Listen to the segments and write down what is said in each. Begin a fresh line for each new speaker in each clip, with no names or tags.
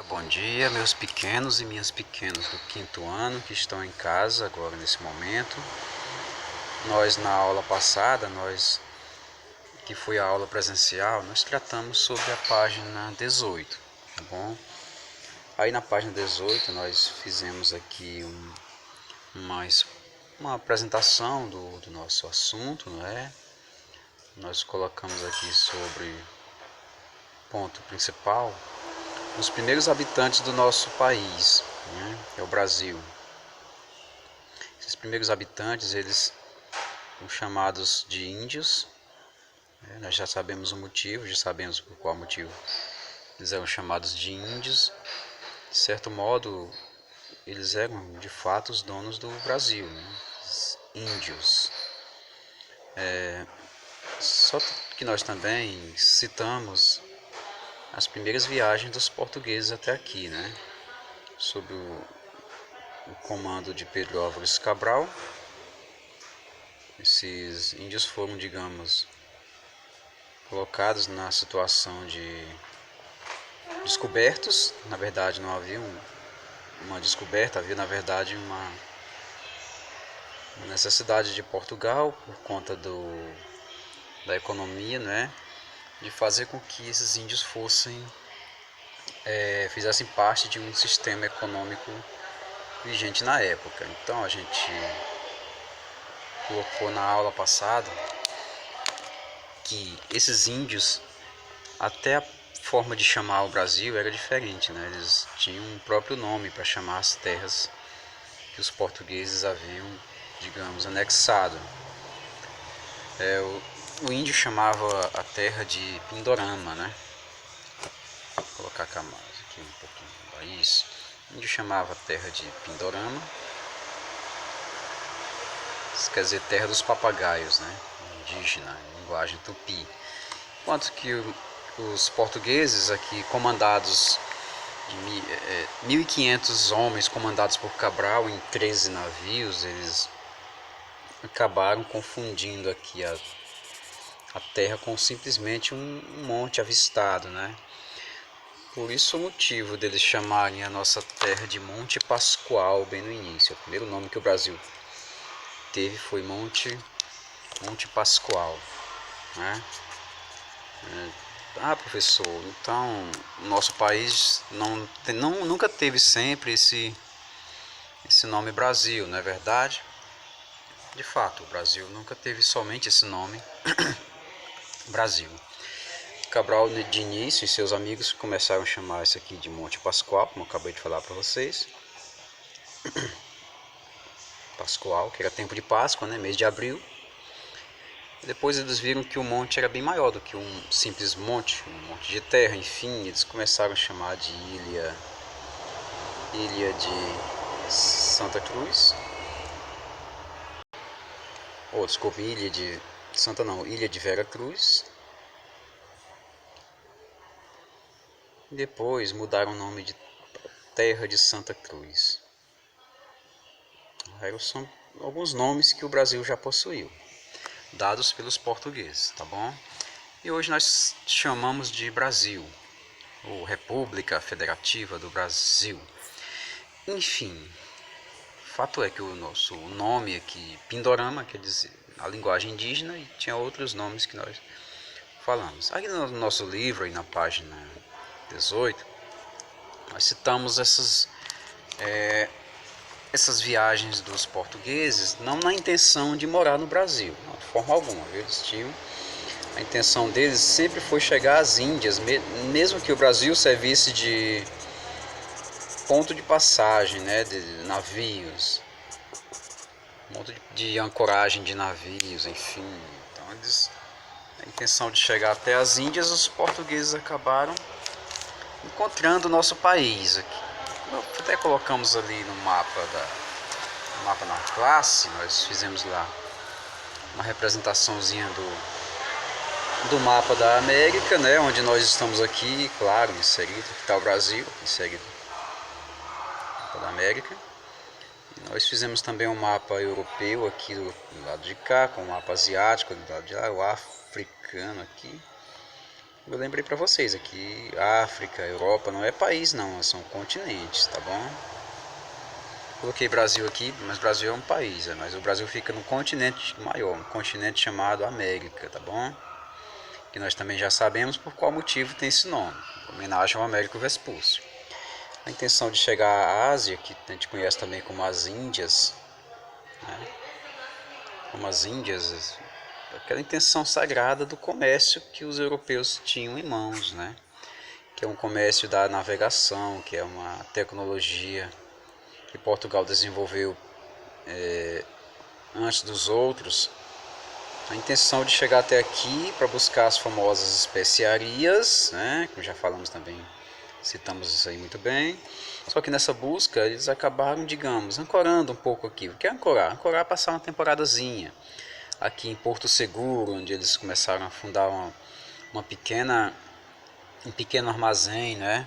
Bom dia, meus pequenos e minhas pequenas do quinto ano que estão em casa agora nesse momento. Nós na aula passada, que foi a aula presencial, nós tratamos sobre a página 18, tá bom? Aí na página 18 nós fizemos aqui uma apresentação do nosso assunto, não é? Nós colocamos aqui sobre ponto principal os primeiros habitantes do nosso país, né? É o Brasil. Esses primeiros habitantes, eles são chamados de índios, né? Nós já sabemos o motivo, já sabemos por qual motivo eles eram chamados de índios. De certo modo, eles eram de fato os donos do Brasil, né? Os índios. Só que nós também citamos as primeiras viagens dos portugueses até aqui, né? Sob o comando de Pedro Álvares Cabral. Esses índios foram, digamos, colocados na situação de descobertos. Na verdade, não havia uma descoberta, havia na verdade uma necessidade de Portugal, por conta da economia, né, de fazer com que esses índios fizessem parte de um sistema econômico vigente na época. Então a gente colocou na aula passada que esses índios, até a forma de chamar o Brasil era diferente, né? Eles tinham um próprio nome para chamar as terras que os portugueses haviam, digamos, anexado. O índio chamava a terra de Pindorama, né? Vou colocar cá mais aqui um pouquinho. Isso. O índio chamava a terra de Pindorama. Isso quer dizer terra dos papagaios, né? Indígena, em linguagem tupi. Enquanto que os portugueses aqui, comandados de 1.500 homens, comandados por Cabral em 13 navios, eles acabaram confundindo aqui a terra com simplesmente um monte avistado, né? Por isso o motivo deles chamarem a nossa terra de Monte Pascoal bem no início. O primeiro nome que o Brasil teve foi Monte Pascoal, né? Ah, professor, então o nosso país nunca teve sempre esse nome Brasil, não é verdade? De fato, o Brasil nunca teve somente esse nome Brasil. Cabral, de início, e seus amigos começaram a chamar isso aqui de Monte Pascoal, como eu acabei de falar para vocês. Pascoal, que era tempo de Páscoa, né? Mês de abril. Depois eles viram que o monte era bem maior do que um simples monte, um monte de terra. Enfim, eles começaram a chamar de ilha de Santa Cruz. Ou, desculpe, ilha de Santa não, ilha de Vera Cruz. Depois mudaram o nome de Terra de Santa Cruz. São alguns nomes que o Brasil já possuiu, dados pelos portugueses, tá bom? E hoje nós chamamos de Brasil, ou República Federativa do Brasil. Enfim, fato é que o nosso nome aqui, Pindorama, quer dizer a linguagem indígena, e tinha outros nomes que nós falamos. Aqui no nosso livro, aí na página 18, nós citamos essas viagens dos portugueses, não na intenção de morar no Brasil, não, de forma alguma. Eles tinham, a intenção deles sempre foi chegar às Índias, mesmo que o Brasil servisse de ponto de passagem, né, de navios, ponto de ancoragem de navios, enfim. Então a intenção de chegar até as Índias, os portugueses acabaram encontrando o nosso país aqui. Até colocamos ali no mapa na classe, nós fizemos lá uma representaçãozinha do mapa da América, né, onde nós estamos aqui, claro, inserido, que está o Brasil, inserido no mapa da América. E nós fizemos também um mapa europeu aqui do lado de cá, com o mapa asiático do lado de lá, o africano aqui. Eu lembrei para vocês aqui, África, Europa não é país não, são continentes, tá bom? Coloquei Brasil aqui, mas Brasil é um país, mas o Brasil fica no continente maior, um continente chamado América, tá bom? Que nós também já sabemos por qual motivo tem esse nome, homenagem ao Américo Vespúcio. A intenção de chegar à Ásia, que a gente conhece também como as Índias, né? Como as Índias, aquela intenção sagrada do comércio que os europeus tinham em mãos, né? Que é um comércio da navegação, que é uma tecnologia que Portugal desenvolveu antes dos outros. A intenção de chegar até aqui para buscar as famosas especiarias, né? Como já falamos também, citamos isso aí muito bem. Só que nessa busca eles acabaram, digamos, ancorando um pouco aqui. O que é ancorar? Ancorar é passar uma temporadazinha aqui em Porto Seguro, onde eles começaram a fundar uma um pequeno armazém, né?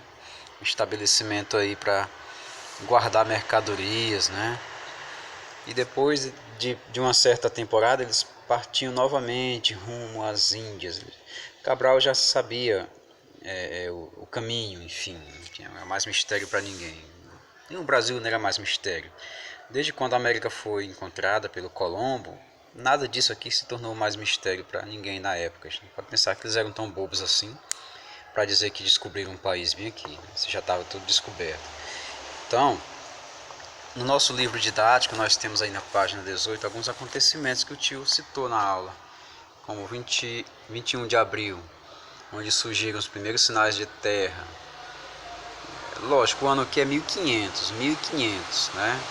Um estabelecimento aí para guardar mercadorias, né? E depois de uma certa temporada eles partiam novamente rumo às Índias. Cabral já sabia o caminho, enfim, não tinha mais mistério para ninguém. E o Brasil não era mais mistério. Desde quando a América foi encontrada pelo Colombo, nada disso aqui se tornou mais mistério para ninguém na época. A gente pode pensar que eles eram tão bobos assim para dizer que descobriram um país bem aqui, né? Se já estava tudo descoberto. Então, no nosso livro didático, nós temos aí na página 18 alguns acontecimentos que o tio citou na aula, como 21 de abril, onde surgiram os primeiros sinais de terra. Lógico, o ano aqui é 1500, né?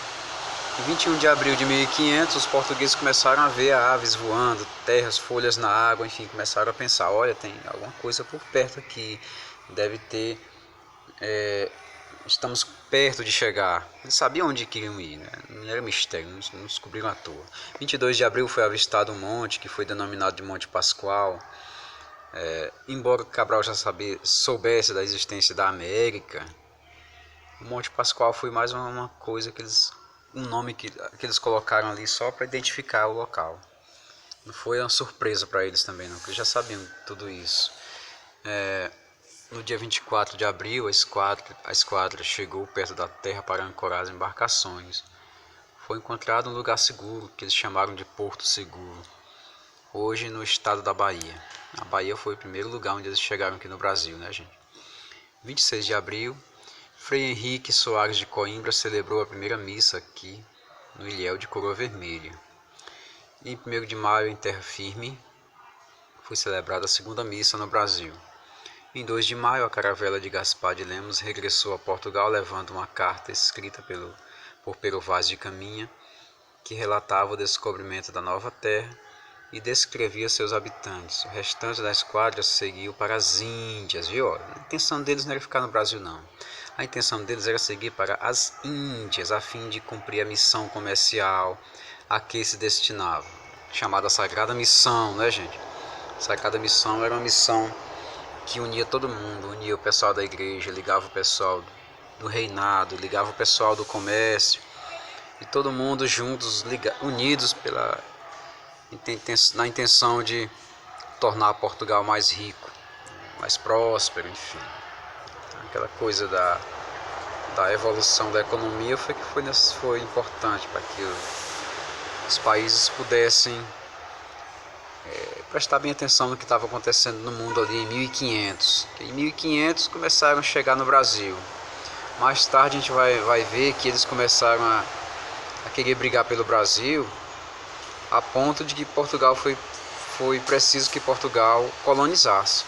Em 21 de abril de 1500, os portugueses começaram a ver aves voando, terras, folhas na água, enfim, começaram a pensar, olha, tem alguma coisa por perto aqui, deve ter, estamos perto de chegar. Eles sabiam onde queriam ir, né? Não era mistério, não descobriram à toa. 22 de abril foi avistado um monte, que foi denominado de Monte Pascoal. Embora Cabral já soubesse da existência da América, o Monte Pascoal foi mais uma coisa que um nome que eles colocaram ali só para identificar o local. Não foi uma surpresa para eles também não, porque eles já sabiam tudo isso. No dia 24 de abril, a esquadra chegou perto da terra para ancorar as embarcações. Foi encontrado um lugar seguro, que eles chamaram de Porto Seguro, hoje no estado da Bahia. A Bahia foi o primeiro lugar onde eles chegaram aqui no Brasil, né, gente? 26 de abril, Frei Henrique Soares de Coimbra celebrou a primeira missa aqui no Ilhéu de Coroa Vermelha. E em 1º de maio, em Terra Firme, foi celebrada a segunda missa no Brasil. Em 2 de maio, a caravela de Gaspar de Lemos regressou a Portugal levando uma carta escrita por Pero Vaz de Caminha, que relatava o descobrimento da nova terra e descrevia seus habitantes. O restante da esquadra seguiu para as Índias, viu? A intenção deles não era ficar no Brasil, não. A intenção deles era seguir para as Índias, a fim de cumprir a missão comercial a que se destinavam, chamada Sagrada Missão, né, gente? Sagrada Missão era uma missão que unia todo mundo, unia o pessoal da igreja, ligava o pessoal do reinado, ligava o pessoal do comércio, e todo mundo juntos, unidos na intenção de tornar Portugal mais rico, mais próspero, enfim. Aquela coisa da evolução da economia foi importante para que os países pudessem prestar bem atenção no que estava acontecendo no mundo ali em 1500. Em 1500 começaram a chegar no Brasil. Mais tarde a gente vai ver que eles começaram a querer brigar pelo Brasil, a ponto de que foi preciso que Portugal colonizasse.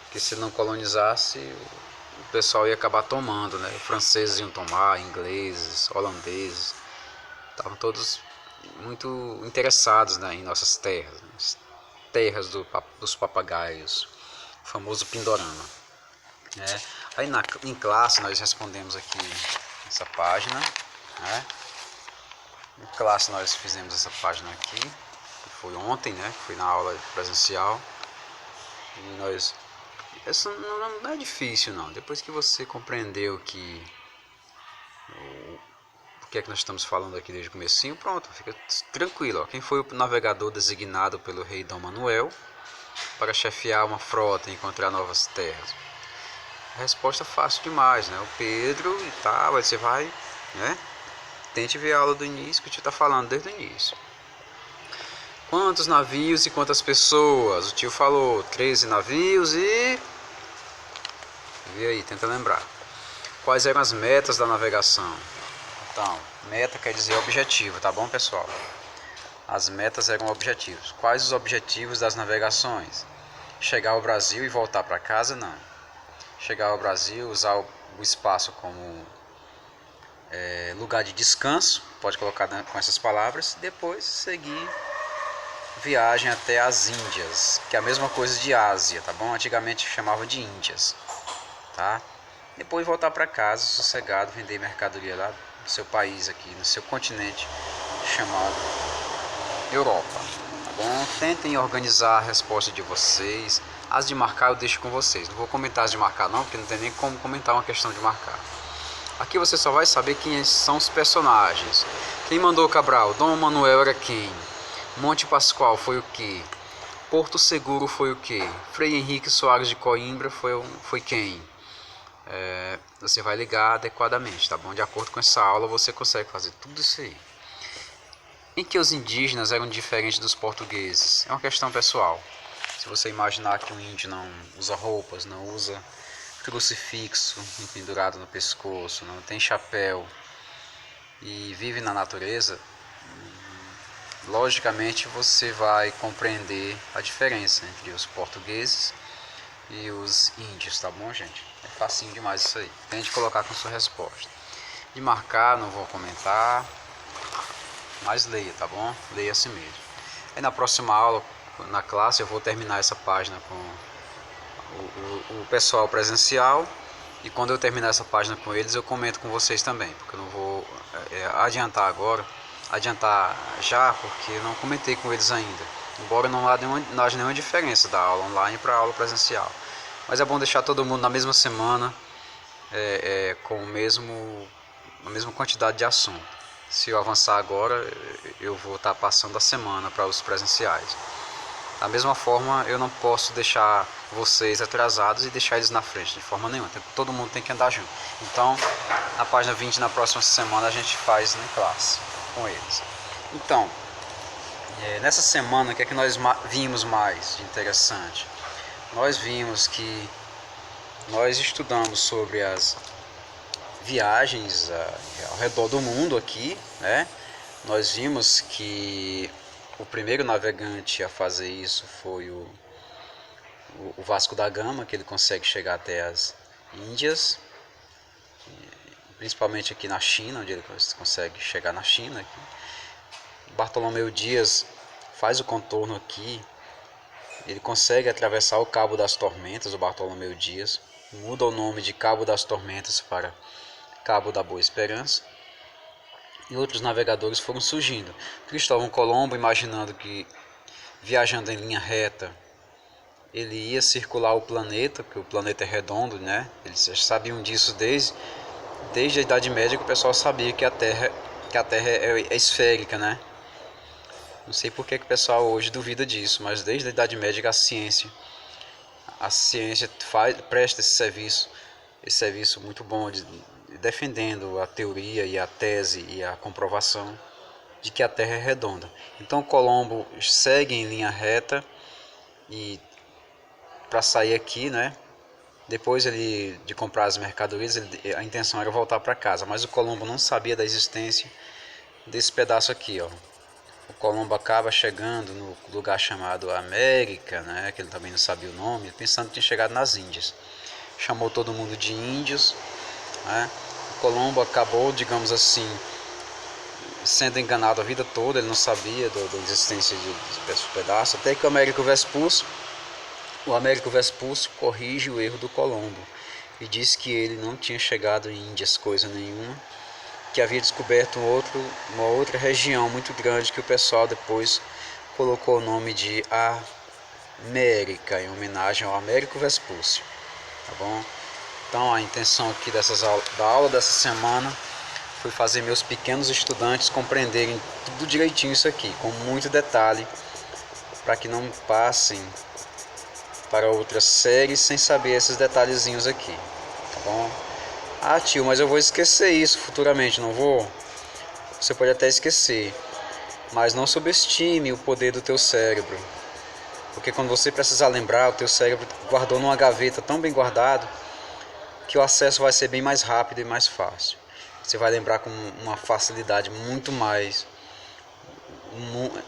Porque se não colonizasse, o pessoal ia acabar tomando, né? Franceses iam tomar, ingleses, holandeses, estavam todos muito interessados, né, em nossas terras, né? Terras dos papagaios, o famoso Pindorama, né? Aí em classe nós respondemos aqui essa página, né? Em classe nós fizemos essa página aqui, que foi ontem, né? Que foi na aula presencial. E nós... Isso não é difícil, não. Depois que você compreendeu que o que é que nós estamos falando aqui desde o comecinho, pronto, fica tranquilo. Ó. Quem foi o navegador designado pelo rei Dom Manuel? para chefiar uma frota e encontrar novas terras? A resposta é fácil demais, né? O Pedro e tal, aí você vai, né? Tente ver a aula do início que eu te tá falando desde o início. Quantos navios e quantas pessoas? O tio falou 13 navios e... Vê aí, tenta lembrar. Quais eram as metas da navegação? Então, meta quer dizer objetivo, tá bom, pessoal? As metas eram objetivos. Quais os objetivos das navegações? Chegar ao Brasil e voltar para casa? Não. Chegar ao Brasil, usar o espaço como lugar de descanso, pode colocar com essas palavras, e depois seguir viagem até as Índias, que é a mesma coisa de Ásia, tá bom? Antigamente chamava de Índias, tá? Depois voltar para casa, sossegado, vender mercadoria lá no seu país aqui, no seu continente chamado Europa, tá bom? Tentem organizar a resposta de vocês. As de marcar eu deixo com vocês. Não vou comentar as de marcar não, porque não tem nem como comentar uma questão de marcar. Aqui você só vai saber quem são os personagens. Quem mandou Cabral? Dom Manuel era quem? Monte Pascoal foi o que? Porto Seguro foi o que? Frei Henrique Soares de Coimbra foi quem? Você vai ligar adequadamente, tá bom? De acordo com essa aula você consegue fazer tudo isso aí. Em que os indígenas eram diferentes dos portugueses? É uma questão pessoal. Se você imaginar que um índio não usa roupas, não usa crucifixo pendurado no pescoço, não tem chapéu e vive na natureza, logicamente você vai compreender a diferença entre os portugueses e os índios, tá bom, gente? É facinho demais isso aí. Tente colocar com sua resposta. De marcar, não vou comentar, mas leia, tá bom? Leia assim mesmo. Aí na próxima aula, na classe, eu vou terminar essa página com o pessoal presencial, e quando eu terminar essa página com eles eu comento com vocês também, porque eu não vou adiantar já, porque eu não comentei com eles ainda, embora não haja nenhuma diferença da aula online para a aula presencial, mas é bom deixar todo mundo na mesma semana com a mesma quantidade de assunto. Se eu avançar agora, eu vou estar passando a semana para os presenciais. Da mesma forma, eu não posso deixar vocês atrasados e deixar eles na frente, de forma nenhuma. Todo mundo tem que andar junto. Então, na página 20, na próxima semana, a gente faz em classe com eles. Então, nessa semana, o que é que nós vimos mais de interessante? Nós vimos que nós estudamos sobre as viagens ao redor do mundo aqui, né? Nós vimos que o primeiro navegante a fazer isso foi o Vasco da Gama, que ele consegue chegar até as Índias, principalmente aqui na China, onde ele consegue chegar na China. Aqui. Bartolomeu Dias faz o contorno aqui, ele consegue atravessar o Cabo das Tormentas, o Bartolomeu Dias, muda o nome de Cabo das Tormentas para Cabo da Boa Esperança. E outros navegadores foram surgindo. Cristóvão Colombo, imaginando que viajando em linha reta ele ia circular o planeta, porque o planeta é redondo, né? Eles já sabiam disso desde a Idade Média, que o pessoal sabia que a Terra é esférica, né? Não sei por que o pessoal hoje duvida disso, mas desde a Idade Média a ciência presta esse serviço muito bom defendendo a teoria e a tese e a comprovação de que a Terra é redonda. Então Colombo segue em linha reta e para sair aqui, né? Depois de comprar as mercadorias, a intenção era voltar para casa, mas o Colombo não sabia da existência desse pedaço aqui, ó. O Colombo acaba chegando no lugar chamado América, né? Que ele também não sabia o nome, pensando que tinha chegado nas Índias. Chamou todo mundo de índios, né? O Colombo acabou, digamos assim, sendo enganado a vida toda, ele não sabia da existência desse pedaço, até que o Américo Vespúcio corrige o erro do Colombo e diz que ele não tinha chegado em Índias coisa nenhuma, que havia descoberto uma outra região muito grande que o pessoal depois colocou o nome de América, em homenagem ao Américo Vespúcio, tá bom? Então a intenção aqui da aula dessa semana foi fazer meus pequenos estudantes compreenderem tudo direitinho isso aqui, com muito detalhe, para que não passem para outras séries sem saber esses detalhezinhos aqui, tá bom? Ah, tio, mas eu vou esquecer isso futuramente, não vou? Você pode até esquecer, mas não subestime o poder do teu cérebro. Porque quando você precisar lembrar, o teu cérebro guardou numa gaveta tão bem guardado que o acesso vai ser bem mais rápido e mais fácil. Você vai lembrar com uma facilidade muito mais,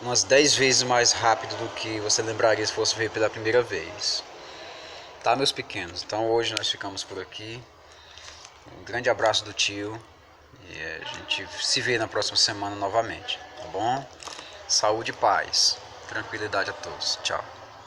umas 10 vezes mais rápido do que você lembraria se fosse ver pela primeira vez. Tá, meus pequenos? Então hoje nós ficamos por aqui. Um grande abraço do tio. E a gente se vê na próxima semana novamente, tá bom? Saúde e paz. Tranquilidade a todos. Tchau.